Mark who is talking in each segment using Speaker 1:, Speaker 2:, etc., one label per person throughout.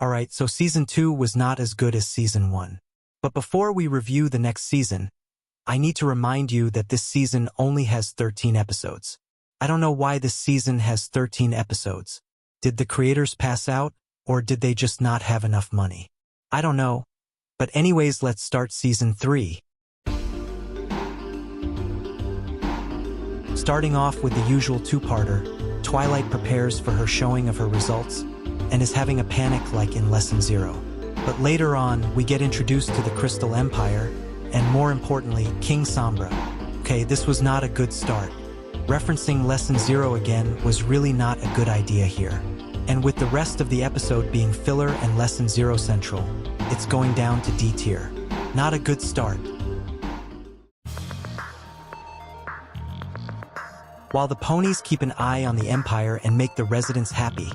Speaker 1: Alright, so Season 2 was not as good as Season 1. But before we review the next season, I need to remind you that this season only has 13 episodes. I don't know why this season has 13 episodes. Did the creators pass out, or did they just not have enough money? I don't know. But anyways, let's start Season 3. Starting off with the usual two-parter, Twilight prepares for her showing of her results and is having a panic like in Lesson 0. But later on, we get introduced to the Crystal Empire, and more importantly, King Sombra. Okay, this was not a good start. Referencing Lesson 0 again was really not a good idea here. And with the rest of the episode being filler and Lesson 0 central, it's going down to D tier. Not a good start. While the ponies keep an eye on the Empire and make the residents happy,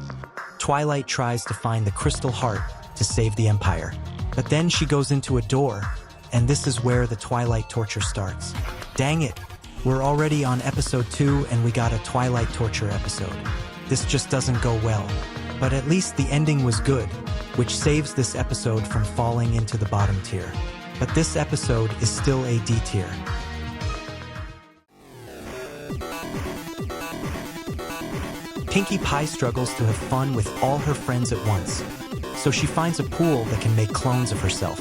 Speaker 1: Twilight tries to find the Crystal Heart to save the Empire. But then she goes into a door, and this is where the Twilight torture starts. Dang it, we're already on episode 2 and we got a Twilight torture episode. This just doesn't go well. But at least the ending was good, which saves this episode from falling into the bottom tier. But this episode is still a D tier. Pinkie Pie struggles to have fun with all her friends at once, so she finds a pool that can make clones of herself.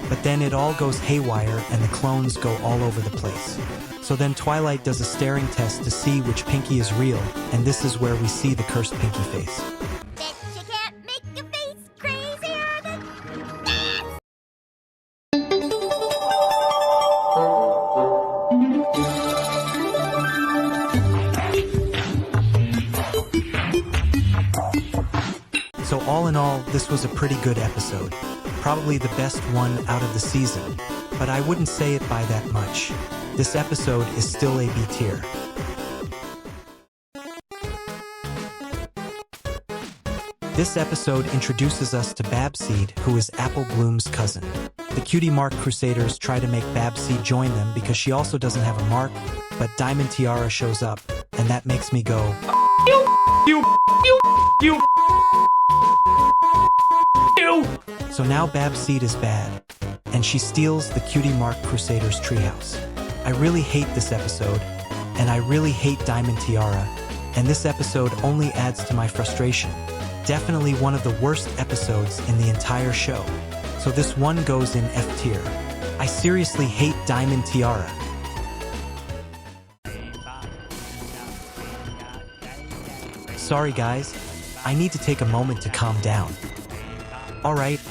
Speaker 1: But then it all goes haywire and the clones go all over the place. So then Twilight does a staring test to see which Pinkie is real, and this is where we see the cursed Pinkie face.
Speaker 2: Bet you can't make a face crazier than that!
Speaker 1: So all in all, this was a pretty good episode. Probably the best one out of the season, but I wouldn't say it by that much. This episode is still a B tier. This episode introduces us to Babseed, who is Apple Bloom's cousin. The Cutie Mark Crusaders try to make Babseed join them because she also doesn't have a mark, but Diamond Tiara shows up, and that makes me go, you. So now Babseed is bad, and she steals the Cutie Mark Crusaders treehouse. I really hate this episode, and I really hate Diamond Tiara, and this episode only adds to my frustration. Definitely one of the worst episodes in the entire show. So this one goes in F tier. I seriously hate Diamond Tiara. Sorry guys, I need to take a moment to calm down. Alright,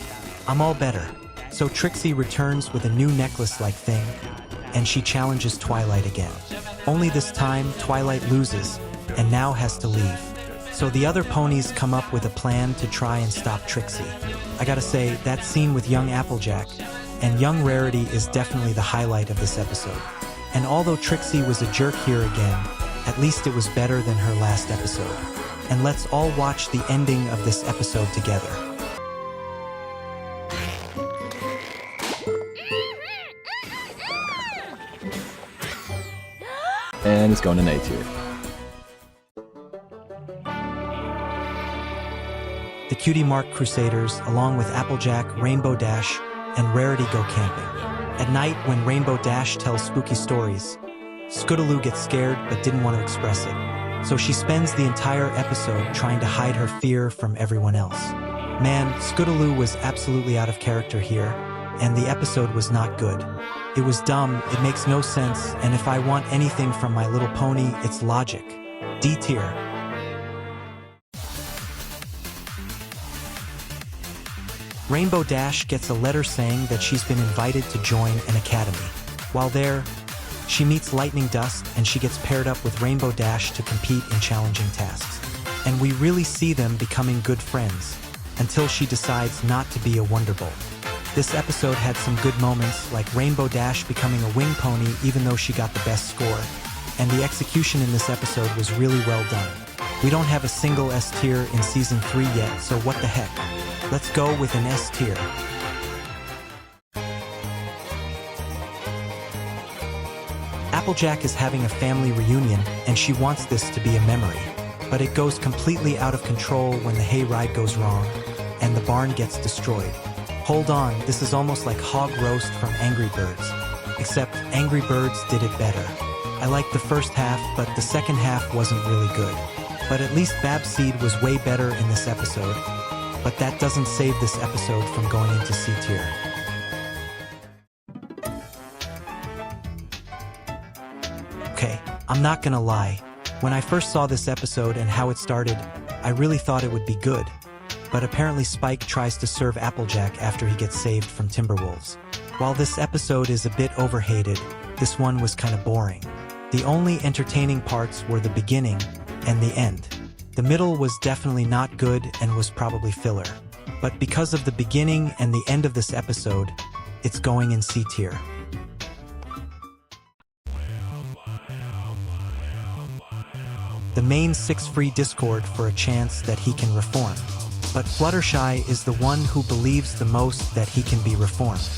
Speaker 1: I'm all better. So Trixie returns with a new necklace-like thing, and she challenges Twilight again. Only this time, Twilight loses, and now has to leave. So the other ponies come up with a plan to try and stop Trixie. I gotta say, that scene with young Applejack and young Rarity is definitely the highlight of this episode. And although Trixie was a jerk here again, at least it was better than her last episode. And let's all watch the ending of this episode together.
Speaker 3: And it's going in A tier.
Speaker 1: The Cutie Mark Crusaders, along with Applejack, Rainbow Dash, and Rarity go camping. At night, when Rainbow Dash tells spooky stories, Scootaloo gets scared but didn't want to express it. So she spends the entire episode trying to hide her fear from everyone else. Man, Scootaloo was absolutely out of character here, and the episode was not good. It was dumb, it makes no sense, and if I want anything from My Little Pony, it's logic. D tier. Rainbow Dash gets a letter saying that she's been invited to join an academy. While there, she meets Lightning Dust and she gets paired up with Rainbow Dash to compete in challenging tasks. And we really see them becoming good friends, until she decides not to be a Wonderbolt. This episode had some good moments, like Rainbow Dash becoming a wing pony even though she got the best score, and the execution in this episode was really well done. We don't have a single S tier in Season 3 yet, so what the heck? Let's go with an S tier. Applejack is having a family reunion, and she wants this to be a memory. But it goes completely out of control when the hayride goes wrong, and the barn gets destroyed. Hold on, this is almost like Hog Roast from Angry Birds. Except Angry Birds did it better. I liked the first half, but the second half wasn't really good. But at least Babseed was way better in this episode. But that doesn't save this episode from going into C tier. Okay, I'm not gonna lie. When I first saw this episode and how it started, I really thought it would be good. But apparently Spike tries to serve Applejack after he gets saved from Timberwolves. While this episode is a bit overhated, this one was kinda boring. The only entertaining parts were the beginning and the end. The middle was definitely not good and was probably filler. But because of the beginning and the end of this episode, it's going in C tier. The main 6 free Discord for a chance that he can reform. But Fluttershy is the one who believes the most that he can be reformed,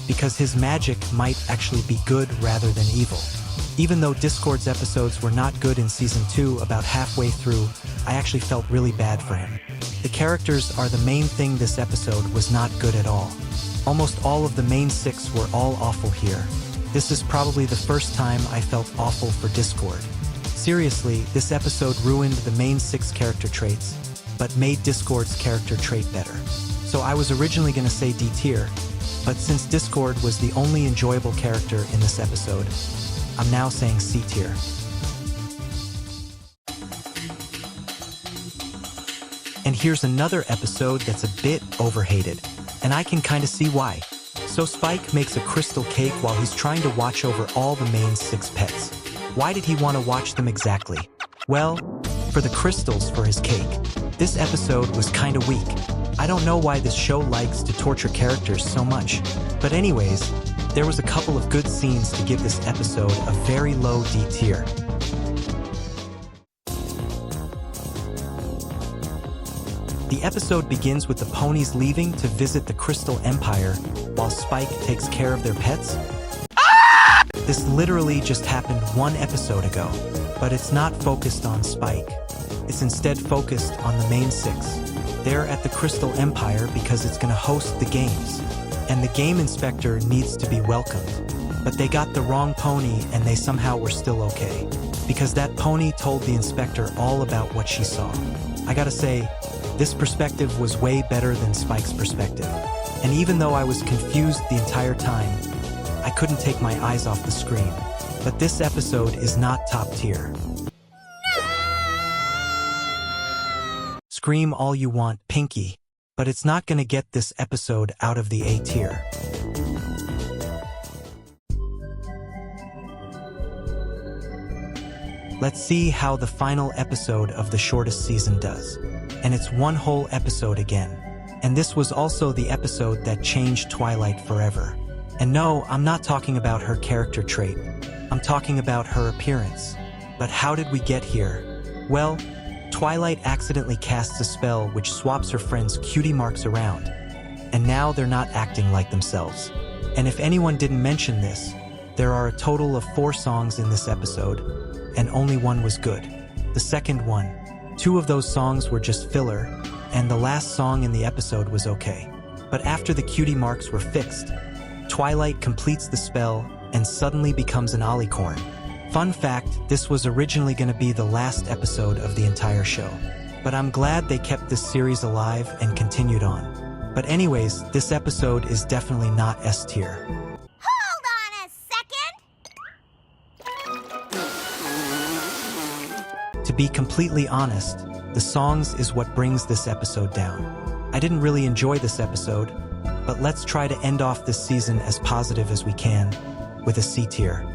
Speaker 1: because his magic might actually be good rather than evil. Even though Discord's episodes were not good in Season 2 about halfway through, I actually felt really bad for him. The characters are the main thing. This episode was not good at all. Almost all of the main 6 were all awful here. This is probably the first time I felt awful for Discord. Seriously, this episode ruined the main 6 character traits, but made Discord's character trait better. So I was originally gonna say D tier, but since Discord was the only enjoyable character in this episode, I'm now saying C tier. And here's another episode that's a bit overhated, and I can kinda see why. So Spike makes a crystal cake while he's trying to watch over all the main 6 pets. Why did he want to watch them exactly? Well, for the crystals for his cake. This episode was kinda weak. I don't know why this show likes to torture characters so much. But anyways, there was a couple of good scenes to give this episode a very low D tier. The episode begins with the ponies leaving to visit the Crystal Empire while Spike takes care of their pets. This literally just happened 1 episode ago, but it's not focused on Spike. It's instead focused on the main 6. They're at the Crystal Empire because it's gonna host the games, and the game inspector needs to be welcomed. But they got the wrong pony and they somehow were still okay, because that pony told the inspector all about what she saw. I gotta say, this perspective was way better than Spike's perspective. And even though I was confused the entire time, I couldn't take my eyes off the screen. But this episode is not top tier. Scream all you want, Pinky, but it's not gonna get this episode out of the A tier. Let's see how the final episode of the shortest season does. And it's 1 whole episode again. And this was also the episode that changed Twilight forever. And no, I'm not talking about her character trait. I'm talking about her appearance. But how did we get here? Well, Twilight accidentally casts a spell which swaps her friends' cutie marks around. And now they're not acting like themselves. And if anyone didn't mention this, there are a total of 4 songs in this episode, and only 1 was good. The second one. 2 of those songs were just filler, and the last song in the episode was okay. But after the cutie marks were fixed, Twilight completes the spell and suddenly becomes an alicorn. Fun fact, this was originally going to be the last episode of the entire show. But I'm glad they kept this series alive and continued on. But anyways, this episode is definitely not S tier.
Speaker 2: Hold on a second!
Speaker 1: To be completely honest, the songs is what brings this episode down. I didn't really enjoy this episode, but let's try to end off this season as positive as we can with a C tier.